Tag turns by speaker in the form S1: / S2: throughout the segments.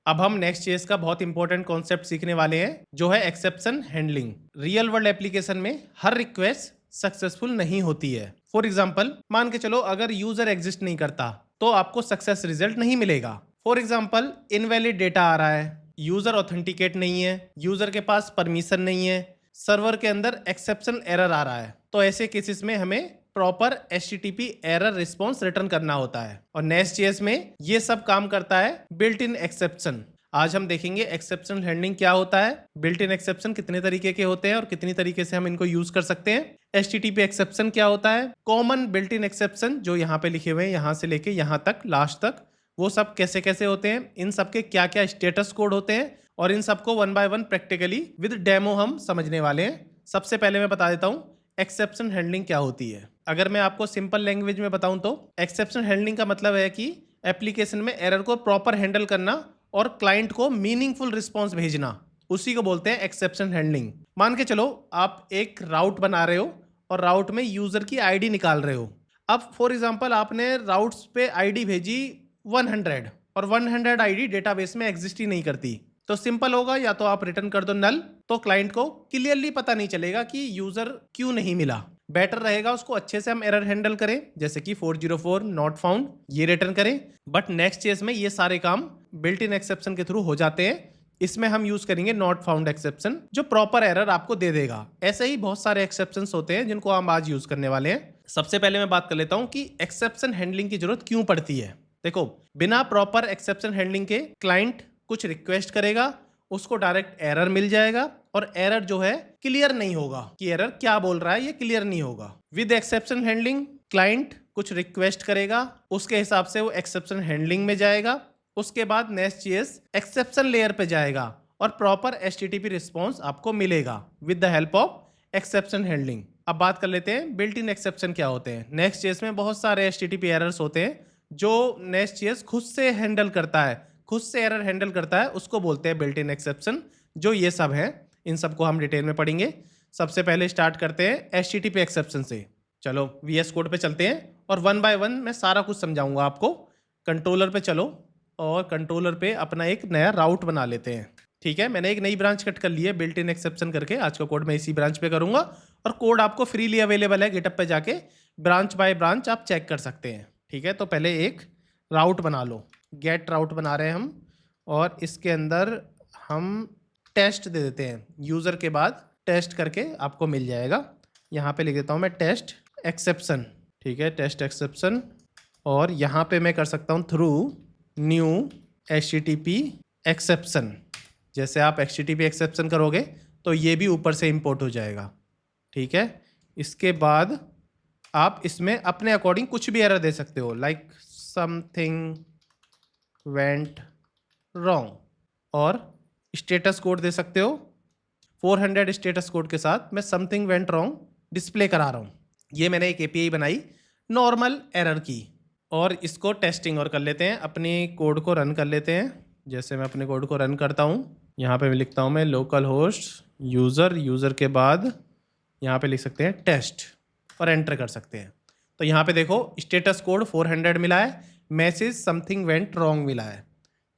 S1: अब हम next chess का बहुत इंपॉर्टेंट कॉन्सेप्ट सीखने वाले हैं, जो है exception handling. Real world application में हर रिक्वेस्ट सक्सेसफुल नहीं होती है। फॉर एग्जाम्पल, मान के चलो अगर यूजर एग्जिस्ट नहीं करता तो आपको सक्सेस रिजल्ट नहीं मिलेगा। फॉर एग्जाम्पल, इनवैलिड डेटा आ रहा है, यूजर ऑथेंटिकेट नहीं है, यूजर के पास परमिशन नहीं है, सर्वर के अंदर एक्सेप्शन एरर आ रहा है, तो ऐसे केसेस में हमें proper HTTP error response return करना होता है। और नेस्ट.js में ये सब काम करता है बिल्ट इन एक्सेप्शन। आज हम देखेंगे एक्सेप्शन हैंडलिंग क्या होता है, बिल्ट इन एक्सेप्शन कितने तरीके के होते हैं और कितनी तरीके से हम इनको यूज कर सकते हैं। HTTP एक्सेप्शन क्या होता है, कॉमन बिल्ट इन एक्सेप्शन जो यहाँ पे लिखे हुए हैं, यहाँ से लेके यहाँ तक लास्ट तक, वो सब कैसे कैसे होते हैं, इन सब के क्या क्या स्टेटस कोड होते हैं, और इन सबको one by one practically with demo हम समझने वाले हैं। सबसे पहले मैं बता देता हूँ एक्सेप्शन हैंडलिंग क्या होती है। अगर मैं आपको सिंपल लैंग्वेज में बताऊं तो एक्सेप्शन हैंडलिंग का मतलब है कि एप्लीकेशन में एरर को प्रॉपर हैंडल करना और क्लाइंट को मीनिंगफुल रिस्पॉन्स भेजना, उसी को बोलते हैं एक्सेप्शन हैंडलिंग। मान के चलो आप एक राउट बना रहे हो और राउट में यूजर की आईडी निकाल रहे हो। अब फॉर एग्जांपल आपने राउट्स पे आईडी भेजी 100 और 100 आईडी डेटाबेस में एग्जिस्ट ही नहीं करती, तो सिंपल होगा, या तो आप रिटर्न कर दो नल, तो क्लाइंट को क्लियरली पता नहीं चलेगा कि यूजर क्यों नहीं मिला। बेटर रहेगा उसको अच्छे से हम एरर हैंडल करें, जैसे कि 404 नॉट फाउंड, ये रिटर्न करें। बट नेक्स्ट केस में ये सारे काम बिल्ट इन एक्सेप्शन के थ्रू हो जाते हैं। इसमें हम यूज करेंगे नॉट फाउंड एक्सेप्शन, जो प्रॉपर एरर आपको दे देगा। ऐसे ही बहुत सारे एक्सेप्शन होते हैं जिनको हम आज यूज करने वाले हैं। सबसे पहले मैं बात कर लेता हूं कि एक्सेप्शन हैंडलिंग की जरूरत क्यों पड़ती है। देखो, बिना प्रॉपर एक्सेप्शन हैंडलिंग के क्लाइंट कुछ रिक्वेस्ट करेगा, उसको डायरेक्ट एरर मिल जाएगा, और एरर जो है क्लियर नहीं होगा कि एरर क्या बोल रहा है, ये क्लियर नहीं होगा। विद एक्सेप्शन हैंडलिंग क्लाइंट कुछ रिक्वेस्ट करेगा, उसके हिसाब से वो एक्सेप्शन हैंडलिंग में जाएगा, उसके बाद नेस्ट.js एक्सेप्शन लेयर पे जाएगा और प्रॉपर HTTP रिस्पॉन्स आपको मिलेगा with the help of exception handling. अब बात कर लेते हैं बिल्ट इन एक्सेप्शन क्या होते हैं। नेस्ट.js में बहुत सारे HTTP एरर्स होते हैं जो नेस्ट.js खुद से हैंडल करता है, खुद से एरर हैंडल करता है, उसको बोलते हैं बिल्ट इन एक्सेप्शन। जो ये सब है, इन सबको हम डिटेल में पढ़ेंगे। सबसे पहले स्टार्ट करते हैं HTTP एक्सेप्शन से। चलो VS कोड पे चलते हैं और वन बाय वन मैं सारा कुछ समझाऊंगा आपको। कंट्रोलर पे चलो और कंट्रोलर पे अपना एक नया राउट बना लेते हैं। ठीक है, मैंने एक नई ब्रांच कट कर ली है बिल्ट इन एक्सेप्शन करके। आज का कोड मैं इसी ब्रांच पे करूंगा और कोड आपको फ्रीली अवेलेबल है गिटहब पे जाके, ब्रांच बाय ब्रांच आप चेक कर सकते हैं। ठीक है, तो पहले एक राउट बना लो। गेट राउट बना रहे हैं हम, और इसके अंदर हम टेस्ट दे देते हैं। यूज़र के बाद टेस्ट करके आपको मिल जाएगा। यहाँ पे लिख देता हूँ मैं टेस्ट एक्सेप्शन। ठीक है, टेस्ट एक्सेप्शन, और यहाँ पे मैं कर सकता हूँ थ्रू न्यू HTTP एक्सेप्शन। जैसे आप HTTP एक्सेप्शन करोगे तो ये भी ऊपर से इंपोर्ट हो जाएगा। ठीक है, इसके बाद आप इसमें अपने अकॉर्डिंग कुछ भी एरर दे सकते हो, लाइक समथिंग वेंट रॉन्ग, और स्टेटस कोड दे सकते हो। 400 स्टेटस कोड के साथ मैं समथिंग वेंट रॉन्ग डिस्प्ले करा रहा हूँ। ये मैंने एक API बनाई नॉर्मल एरर की, और इसको टेस्टिंग और कर लेते हैं। अपने कोड को रन कर लेते हैं। जैसे मैं अपने कोड को रन करता हूँ, यहाँ पे मैं लिखता हूँ मैं लोकल होस्ट यूज़र के बाद यहाँ पे लिख सकते हैं टेस्ट और एंटर कर सकते हैं। तो यहाँ पे देखो स्टेटस कोड 400 मिला है, मैसेज समथिंग वेंट रॉन्ग मिला है।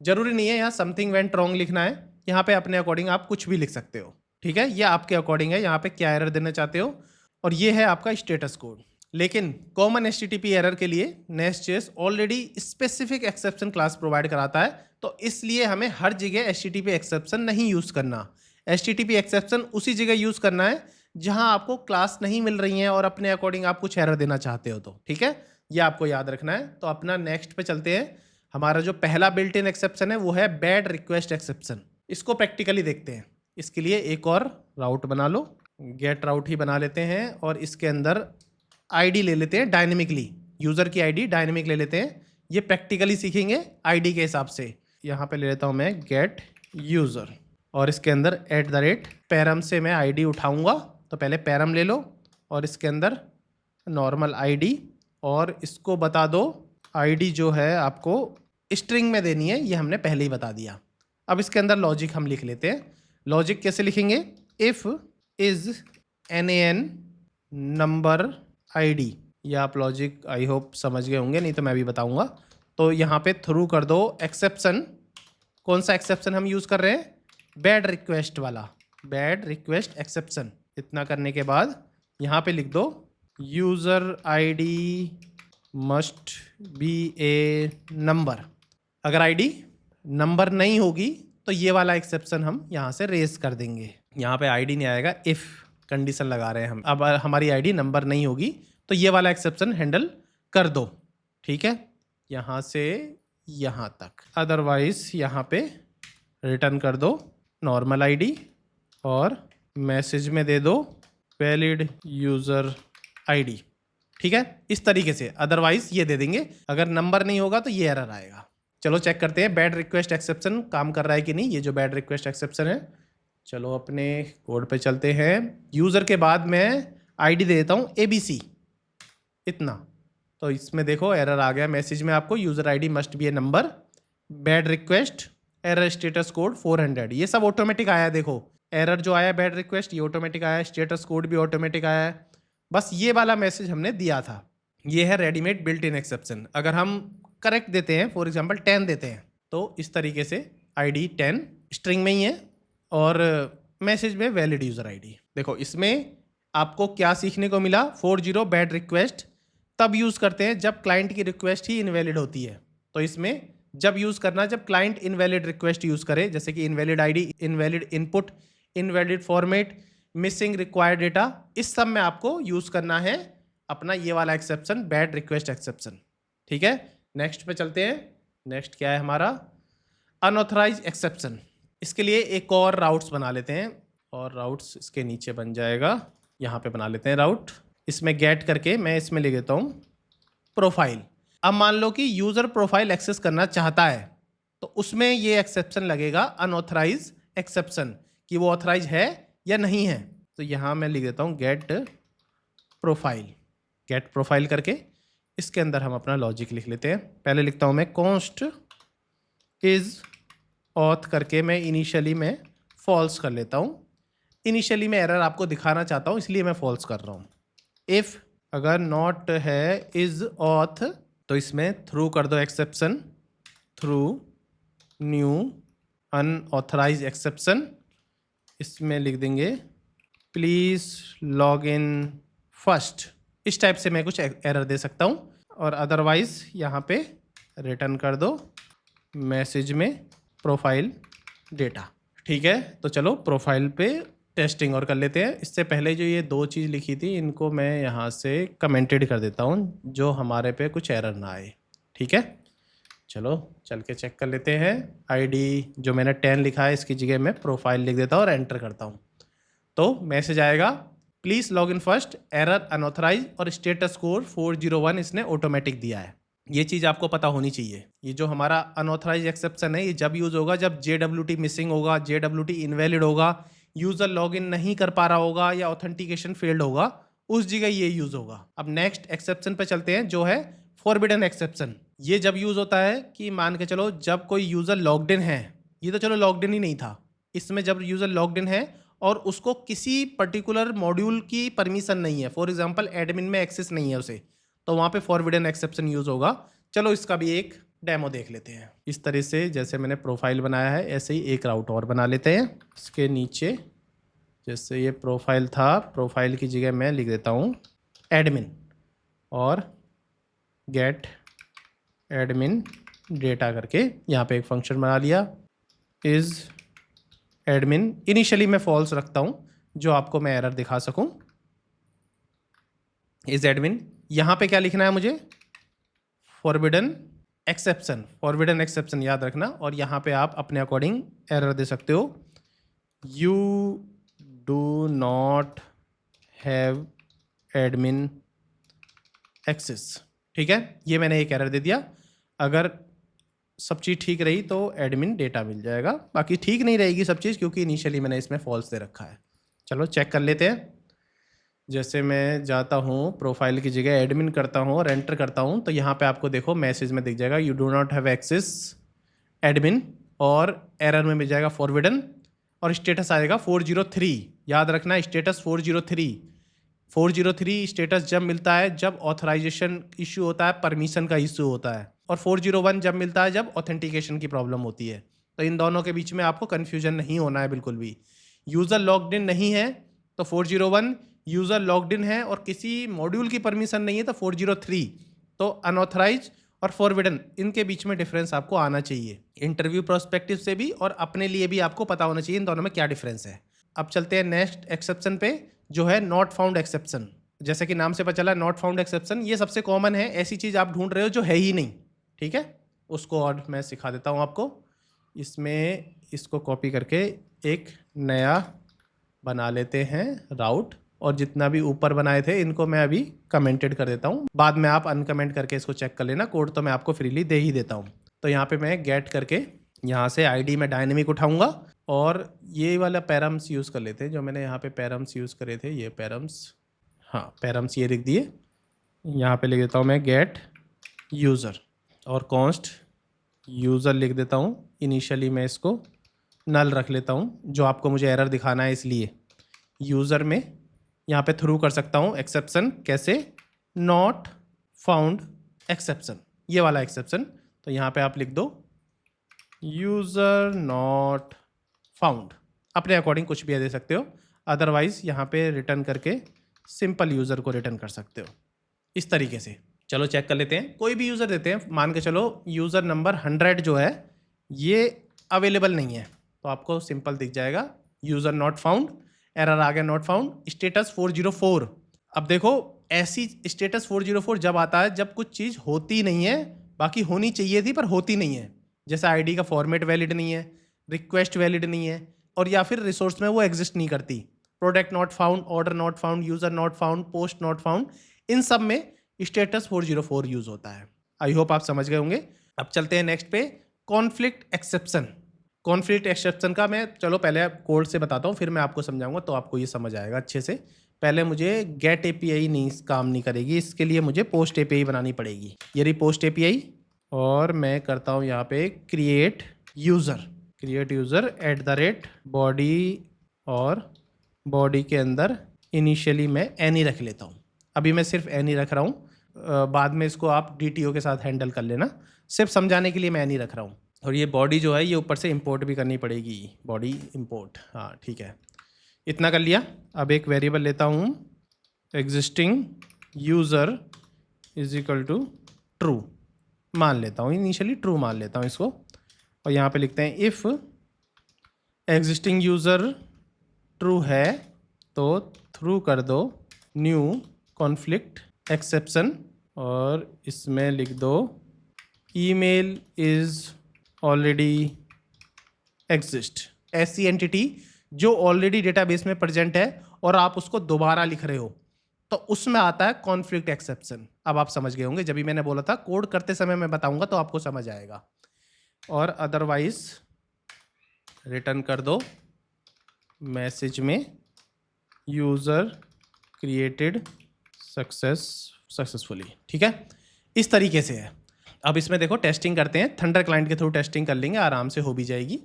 S1: जरूरी नहीं है यहाँ समथिंग वेंट रॉन्ग लिखना है, यहाँ पे अपने अकॉर्डिंग आप कुछ भी लिख सकते हो। ठीक है, ये आपके अकॉर्डिंग है, यहाँ पे क्या एरर देना चाहते हो, और ये है आपका स्टेटस कोड। लेकिन कॉमन HTTP एरर के लिए नेस्ट.js already specific exception class provide कराता है, तो इसलिए हमें हर जगह HTTP एक्सेप्शन नहीं यूज करना। HTTP एक्सेप्शन उसी जगह यूज करना है जहां आपको क्लास नहीं मिल रही है और अपने अकॉर्डिंग आप कुछ एरर देना चाहते हो तो। ठीक है, ये आपको याद रखना है। तो अपना नेक्स्ट पे चलते हैं। हमारा जो पहला बिल्ट इन एक्सेप्शन है वो है बैड रिक्वेस्ट एक्सेप्शन। इसको प्रैक्टिकली देखते हैं। इसके लिए एक और राउट बना लो, गेट राउट ही बना लेते हैं, और इसके अंदर आईडी ले लेते हैं डायनेमिकली, यूज़र की आईडी डायनेमिक ले लेते हैं। ये प्रैक्टिकली सीखेंगे आईडी के हिसाब से। यहाँ पे ले लेता हूँ मैं गेट यूज़र, और इसके अंदर @पैरम से मैं आईडी उठाऊँगा। तो पहले पैरम ले लो और इसके अंदर नॉर्मल आईडी, और इसको बता दो आईडी जो है आपको स्ट्रिंग में देनी है, ये हमने पहले ही बता दिया। अब इसके अंदर लॉजिक हम लिख लेते हैं। लॉजिक कैसे लिखेंगे, if is NaN number ID। ये आप लॉजिक आई होप समझ गए होंगे, नहीं तो मैं भी बताऊंगा। तो यहाँ पे थ्रू कर दो एक्सेप्शन कौन सा एक्सेप्शन हम यूज़ कर रहे हैं? बैड रिक्वेस्ट वाला, बैड रिक्वेस्ट एक्सेप्शन। इतना करने के बाद यहाँ पे लिख दो user ID must be A number. अगर आईडी नंबर नहीं होगी तो ये वाला एक्सेप्शन हम यहाँ से रेज कर देंगे। यहाँ पे आईडी नहीं आएगा, इफ़ कंडीशन लगा रहे हैं हम। अब हमारी आईडी नंबर नहीं होगी तो ये वाला एक्सेप्शन हैंडल कर दो, ठीक है, यहाँ से यहाँ तक। अदरवाइज यहाँ पे रिटर्न कर दो नॉर्मल आईडी और मैसेज में दे दो वैलिड यूज़र आईडी, ठीक है, इस तरीके से। अदरवाइज ये दे देंगे, अगर नंबर नहीं होगा तो ये एरर आएगा। चलो चेक करते हैं बैड रिक्वेस्ट एक्सेप्शन काम कर रहा है कि नहीं। ये जो बैड रिक्वेस्ट एक्सेप्शन है, चलो अपने कोड पे चलते हैं। यूज़र के बाद मैं आईडी दे देता हूँ ABC, इतना। तो इसमें देखो एरर आ गया मैसेज में आपको, user ID must be A number, bad request, error status code 400। ये सब ऑटोमेटिक आया। देखो एरर जो आया बैड रिक्वेस्ट ये ऑटोमेटिक आया, स्टेटस कोड भी ऑटोमेटिक आया है। बस ये वाला मैसेज हमने दिया था। ये है रेडीमेड बिल्ट इन एक्सेप्शन। अगर हम करेक्ट देते हैं, फॉर एग्जांपल 10 देते हैं, तो इस तरीके से आईडी 10 स्ट्रिंग में ही है और मैसेज में वैलिड यूज़र आईडी। देखो इसमें आपको क्या सीखने को मिला। 40 बैड रिक्वेस्ट तब यूज़ करते हैं जब क्लाइंट की रिक्वेस्ट ही इनवैलिड होती है। तो इसमें जब यूज़ करना जब क्लाइंट इनवैलिड रिक्वेस्ट यूज़ करे, जैसे कि invalid ID, invalid input, invalid format, missing required data, इस सब में आपको यूज़ करना है अपना ये वाला एक्सेप्शन, बैड रिक्वेस्ट एक्सेप्शन, ठीक है। नेक्स्ट पे चलते हैं। नेक्स्ट क्या है हमारा? Unauthorized exception. इसके लिए एक और राउट्स बना लेते हैं, और राउट्स इसके नीचे बन जाएगा। यहाँ पे बना लेते हैं राउट। इसमें गेट करके मैं इसमें लिख देता हूँ प्रोफाइल। अब मान लो कि यूज़र प्रोफाइल एक्सेस करना चाहता है तो उसमें ये एक्सेप्शन लगेगा अनऑथराइज एक्सेप्शन, कि वो ऑथराइज है या नहीं है। तो यहाँ मैं लिख देता हूँ गेट प्रोफाइल। गेट प्रोफाइल करके इसके अंदर हम अपना लॉजिक लिख लेते हैं। पहले लिखता हूँ मैं कॉन्स्ट इज ऑथ करके मैं इनिशियली में फॉल्स कर लेता हूँ। इनिशियली में एरर आपको दिखाना चाहता हूँ इसलिए मैं फॉल्स कर रहा हूँ। इफ़ अगर नॉट है इज ऑथ तो इसमें थ्रू कर दो exception, throw new unauthorized exception. इसमें लिख देंगे प्लीज़ लॉग इन फर्स्ट। इस टाइप से मैं कुछ एरर दे सकता हूँ। और अदरवाइज यहाँ पे रिटर्न कर दो मैसेज में प्रोफाइल डेटा, ठीक है। तो चलो प्रोफाइल पे टेस्टिंग और कर लेते हैं। इससे पहले जो ये दो चीज़ लिखी थी इनको मैं यहाँ से कमेंटेड कर देता हूँ, जो हमारे पे कुछ एरर ना आए, ठीक है। चलो चल के चेक कर लेते हैं। आईडी जो मैंने 10 लिखा है इसकी जगह मैं प्रोफाइल लिख देता हूँ और एंटर करता हूँ। तो मैसेज आएगा please log in first, error unauthorized, और स्टेटस कोड 401 इसने ऑटोमेटिक दिया है। ये चीज़ आपको पता होनी चाहिए। ये जो हमारा अनऑथराइज एक्सेप्शन है ये जब यूज़ होगा जब JWT मिसिंग होगा, JWT इनवैलिड होगा, यूज़र लॉगिन नहीं कर पा रहा होगा या ऑथेंटिकेशन फेल्ड होगा, उस जगह ये यूज़ होगा। अब नेक्स्ट एक्सेप्शन पे चलते हैं जो है फॉरबिडन एक्सेप्शन। ये जब यूज़ होता है कि मान के चलो जब कोई यूज़र लॉग्ड इन है, ये तो चलो लॉग्ड इन ही नहीं था, इसमें जब यूज़र लॉग्ड इन है और उसको किसी पर्टिकुलर मॉड्यूल की परमिशन नहीं है, फॉर एग्जांपल एडमिन में एक्सेस नहीं है उसे, तो वहाँ पे फॉरबिडन एक्सेप्शन यूज़ होगा। चलो इसका भी एक डेमो देख लेते हैं। इस तरह से जैसे मैंने प्रोफाइल बनाया है ऐसे ही एक राउट और बना लेते हैं। इसके नीचे जैसे ये प्रोफाइल था, प्रोफाइल की जगह मैं लिख देता हूँ एडमिन और गेट एडमिन डेटा करके यहाँ पे एक फंक्शन बना लिया इज़ एडमिन। इनिशियली मैं फॉल्स रखता हूँ जो आपको मैं एरर दिखा सकूँ। इज़ एडमिन, यहाँ पे क्या लिखना है मुझे? Forbidden exception. फॉरबिडन एक्सेप्शन याद रखना, और यहाँ पे आप अपने अकॉर्डिंग एरर दे सकते हो। You do not have admin access, ठीक है। ये मैंने एक एरर दे दिया। अगर सब चीज़ ठीक रही तो एडमिन डेटा मिल जाएगा, बाकी ठीक नहीं रहेगी सब चीज़ क्योंकि इनिशियली मैंने इसमें फॉल्स दे रखा है। चलो चेक कर लेते हैं। जैसे मैं जाता हूँ प्रोफाइल की जगह एडमिन करता हूँ और एंटर करता हूँ तो यहाँ पे आपको देखो मैसेज में दिख जाएगा you do not have access admin, और एरर में मिल जाएगा फॉरबिडन, और स्टेटस आएगा 403। याद रखना स्टेटस 403। 403 स्टेटस जब मिलता है जब ऑथराइजेशन इशू होता है, परमिशन का इशू होता है, और 401 जब मिलता है जब ऑथेंटिकेशन की प्रॉब्लम होती है। तो इन दोनों के बीच में आपको कन्फ्यूजन नहीं होना है बिल्कुल भी। यूज़र लॉग्ड इन नहीं है तो 401, यूज़र लॉग्ड इन है और किसी मॉड्यूल की परमिशन नहीं है तो 403। तो अनऑथराइज और फॉरबिडन, इनके बीच में डिफरेंस आपको आना चाहिए, इंटरव्यू प्रोस्पेक्टिव से भी और अपने लिए भी आपको पता होना चाहिए इन दोनों में क्या डिफरेंस है। अब चलते हैं नेक्स्ट एक्सेप्शन पे, जो है नॉट फाउंड एक्सेप्शन। जैसे कि नाम से पता चला नॉट फाउंड एक्सेप्शन, ये सबसे कॉमन है, ऐसी चीज़ आप ढूंढ रहे हो जो है ही नहीं, ठीक है, उसको और मैं सिखा देता हूँ आपको। इसमें इसको कॉपी करके एक नया बना लेते हैं राउट, और जितना भी ऊपर बनाए थे इनको मैं अभी कमेंटेड कर देता हूँ, बाद में आप अनकमेंट करके इसको चेक कर लेना, कोड तो मैं आपको फ्रीली दे ही देता हूँ। तो यहाँ पे मैं गेट करके यहाँ से आईडी में डायनेमिक उठाऊंगा और ये वाला पैरम्स यूज़ कर लेते हैं, जो मैंने यहाँ पे पैरम्स यूज़ करे थे, ये पैरम्स, हाँ पैरम्स ये लिख दिए। यहाँ पे लिख देता हूँ मैं गेट यूज़र और कॉन्स्ट यूज़र लिख देता हूँ। इनिशियली मैं इसको नल रख लेता हूँ, जो आपको मुझे एरर दिखाना है, इसलिए यूज़र में यहाँ पे थ्रू कर सकता हूँ एक्सेप्शन, कैसे, नॉट फाउंड एक्सेप्शन, ये वाला एक्सेप्शन। तो यहाँ पे आप लिख दो यूज़र नॉट फाउंड, अपने अकॉर्डिंग कुछ भी दे सकते हो, अदरवाइज यहाँ पे रिटर्न करके सिंपल यूज़र को रिटर्न कर सकते हो इस तरीके से। चलो चेक कर लेते हैं, कोई भी यूज़र देते हैं, मान के चलो यूज़र नंबर 100 जो है ये अवेलेबल नहीं है, तो आपको सिंपल दिख जाएगा यूज़र नॉट फाउंड, एरर आ गया नॉट फाउंड, स्टेटस 404। अब देखो ऐसी स्टेटस 404 जब आता है जब कुछ चीज़ होती नहीं है, बाकी होनी चाहिए थी पर होती नहीं है, जैसे आईडी का फॉर्मेट वैलिड नहीं है, रिक्वेस्ट वैलिड नहीं है, और या फिर रिसोर्स में वो एग्जिस्ट नहीं करती, product not found, order not found, user not found, post not found, इन सब में स्टेटस 404 यूज़ होता है। आई होप आप समझ गए होंगे। अब चलते हैं नेक्स्ट पे, कॉन्फ्लिक्ट एक्सेप्शन। कॉन्फ्लिक्ट एक्सेप्शन का मैं चलो पहले कोड से बताता हूँ, फिर मैं आपको समझाऊंगा तो आपको ये समझ आएगा अच्छे से। पहले मुझे गेट एपीआई नहीं काम नहीं करेगी, इसके लिए मुझे पोस्ट एपीआई बनानी पड़ेगी। ये रही पोस्ट एपीआई, और मैं करता हूँ यहाँ पे क्रिएट यूज़र @बॉडी, और बॉडी के अंदर इनिशियली मैं एनी रख लेता हूँ। अभी मैं सिर्फ एनी रख रहा हूँ, बाद में इसको आप डीटीओ के साथ हैंडल कर लेना, सिर्फ समझाने के लिए मैं एनी रख रहा हूँ। और ये बॉडी जो है ये ऊपर से इंपोर्ट भी करनी पड़ेगी, बॉडी इंपोर्ट, हाँ ठीक है, इतना कर लिया। अब एक वेरिएबल लेता हूँ existing user is equal to true मान लेता हूँ, इनिशियली ट्रू मान लेता हूँ इसको, और यहाँ पे लिखते हैं इफ़ एग्जिस्टिंग यूज़र ट्रू है तो थ्रू कर दो न्यू कॉन्फ्लिक्ट एक्सेप्शन, और इसमें लिख दो ईमेल इज़ ऑलरेडी एग्जिस्ट, ऐसी एंटिटी जो ऑलरेडी डेटाबेस में प्रेजेंट है और आप उसको दोबारा लिख रहे हो, तो उसमें आता है कॉन्फ्लिक्ट एक्सेप्शन। अब आप समझ गए होंगे, जब भी मैंने बोला था कोड करते समय मैं बताऊंगा तो आपको समझ आएगा। और अदरवाइज रिटर्न कर दो मैसेज में यूज़र क्रिएटेड सक्सेसफुली, ठीक है, इस तरीके से है। अब इसमें देखो टेस्टिंग करते हैं, थंडर क्लाइंट के थ्रू टेस्टिंग कर लेंगे, आराम से हो भी जाएगी।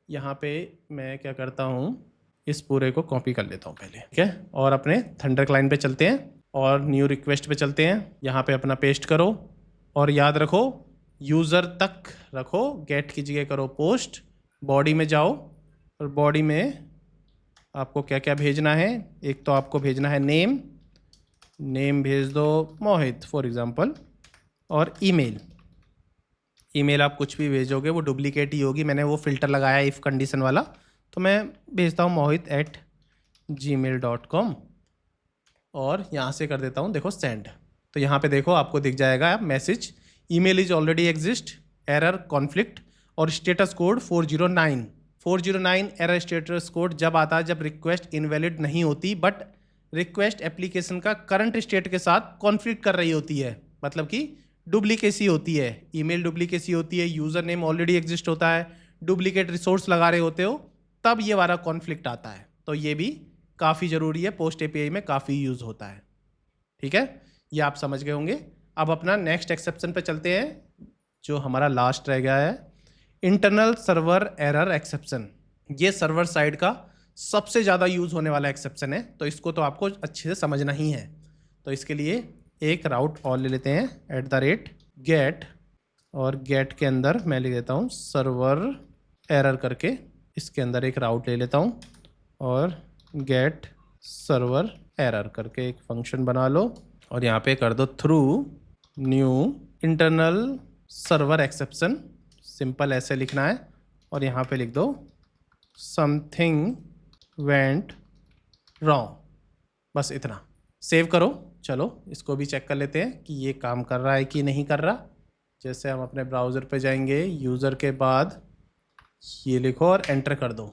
S1: यहाँ पे मैं क्या करता हूँ, इस पूरे को कॉपी कर लेता हूँ पहले, ठीक है, और अपने थंडर क्लाइंट पे चलते हैं और न्यू रिक्वेस्ट पे चलते हैं। यहाँ पे अपना पेस्ट करो और याद रखो यूज़र तक रखो, गेट की जगह करो पोस्ट, बॉडी में जाओ और बॉडी में आपको क्या क्या भेजना है। एक तो आपको भेजना है नेम भेज दो मोहित फॉर एग्ज़ाम्पल, और ईमेल आप कुछ भी भेजोगे वो डुप्लीकेट ही होगी, मैंने वो फ़िल्टर लगाया इफ़ कंडीशन वाला, तो मैं भेजता हूँ mohit@gmail.com और यहाँ से कर देता हूँ देखो सेंड। तो यहाँ पे देखो आपको दिख जाएगा message email is already exist, error conflict, और status code 409 error status code जब आता है जब रिक्वेस्ट इनवैलिड नहीं होती बट रिक्वेस्ट एप्लीकेशन का करंट स्टेट के साथ कॉन्फ्लिक्ट कर रही होती है, मतलब कि डुप्लीकेसी होती है, ईमेल डुप्लीकेसी होती है, यूज़र नेम ऑलरेडी एग्जिस्ट होता है, डुप्लीकेट रिसोर्स लगा रहे होते हो, तब ये वाला कॉन्फ्लिक्ट आता है। तो ये भी काफ़ी ज़रूरी है, पोस्ट एपीआई में काफ़ी यूज़ होता है, ठीक है, ये आप समझ गए होंगे। अब अपना नेक्स्ट एक्सेप्शन पे चलते हैं, जो हमारा लास्ट रह गया है, इंटरनल सर्वर एरर एक्सेप्शन। ये सर्वर साइड का सबसे ज़्यादा यूज़ होने वाला एक्सेप्शन है, तो इसको तो आपको अच्छे से समझना ही है। तो इसके लिए एक राउट और ले लेते हैं @get, और गेट के अंदर मैं लिख देता हूँ सर्वर एरर करके इसके अंदर एक राउट ले लेता हूँ और गेट सर्वर एरर करके एक फंक्शन बना लो और यहाँ पे कर दो through new internal server exception, simple ऐसे लिखना है और यहाँ पे लिख दो समथिंग वेंट रॉन्ग, बस इतना। सेव करो। चलो इसको भी चेक कर लेते हैं कि ये काम कर रहा है कि नहीं कर रहा। जैसे हम अपने ब्राउज़र पे जाएंगे, यूज़र के बाद ये लिखो और एंटर कर दो,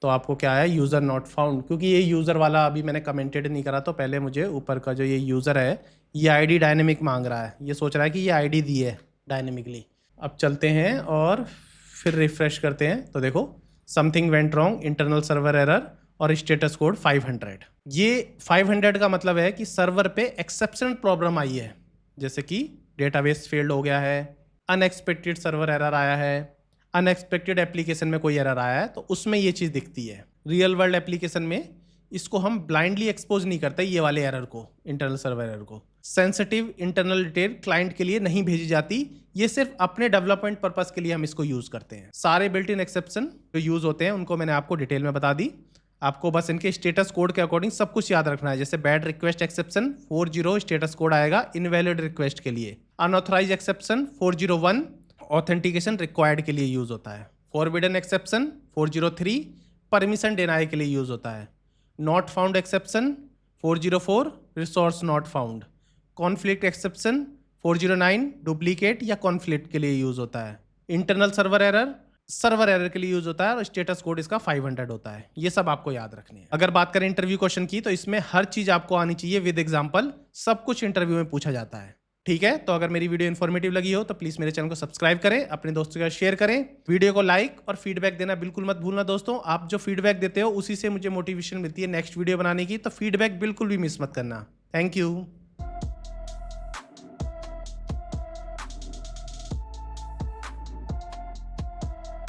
S1: तो आपको क्या है, यूज़र नॉट फाउंड। क्योंकि ये यूज़र वाला अभी मैंने कमेंटेड नहीं करा, तो पहले मुझे ऊपर का जो ये यूज़र है ये आईडी डायनेमिक मांग रहा है, ये सोच रहा है कि ये आईडी दी है डायनेमिकली। अब चलते हैं और फिर रिफ्रेश करते हैं, तो देखो something went wrong, internal server error और स्टेटस कोड 500। ये 500 का मतलब है कि सर्वर पे एक्सेप्शनल प्रॉब्लम आई है, जैसे कि डेटाबेस फेल्ड हो गया है, अनएक्सपेक्टेड सर्वर एरर आया है, अनएक्सपेक्टेड एप्लीकेशन में कोई एरर आया है, तो उसमें ये चीज़ दिखती है। रियल वर्ल्ड एप्लीकेशन में इसको हम ब्लाइंडली एक्सपोज नहीं करते, ये वाले एरर को, इंटरनल सर्वर एरर को। सेंसिटिव इंटरनल डिटेल क्लाइंट के लिए नहीं भेजी जाती, ये सिर्फ अपने डेवलपमेंट पर्पस के लिए हम इसको यूज़ करते हैं। सारे बिल्ट इन एक्सेप्शन जो यूज़ होते हैं उनको मैंने आपको डिटेल में बता दी। आपको बस इनके स्टेटस कोड के अकॉर्डिंग सब कुछ याद रखना है। जैसे bad request exception 40 status code आएगा इनवैलिड रिक्वेस्ट के लिए। अनऑथराइज एक्सेप्शन 401 ऑथेंटिकेशन रिक्वायर्ड के लिए यूज़ होता है। फॉरबिडन एक्सेप्शन 403 परमिशन डिनाई के लिए यूज़ होता है। Not found exception 404 resource not found. Conflict exception 409 duplicate या कॉन्फ्लिक्ट के लिए यूज़ होता है। इंटरनल सर्वर एरर के लिए यूज होता है और स्टेटस कोड इसका 500 होता है। ये सब आपको याद रखनी है। अगर बात करें इंटरव्यू क्वेश्चन की, तो इसमें हर चीज आपको आनी चाहिए विद एग्जांपल, सब कुछ इंटरव्यू में पूछा जाता है। ठीक है, तो अगर मेरी वीडियो इन्फॉर्मेटिव लगी हो तो प्लीज मेरे चैनल को सब्सक्राइब करें, अपने दोस्तों के साथ शेयर करें, वीडियो को लाइक और फीडबैक देना बिल्कुल मत भूलना दोस्तों। आप जो फीडबैक देते हो उसी से मुझे मोटिवेशन मिलती है नेक्स्ट वीडियो बनाने की, तो फीडबैक बिल्कुल भी मिस मत करना। Thank you.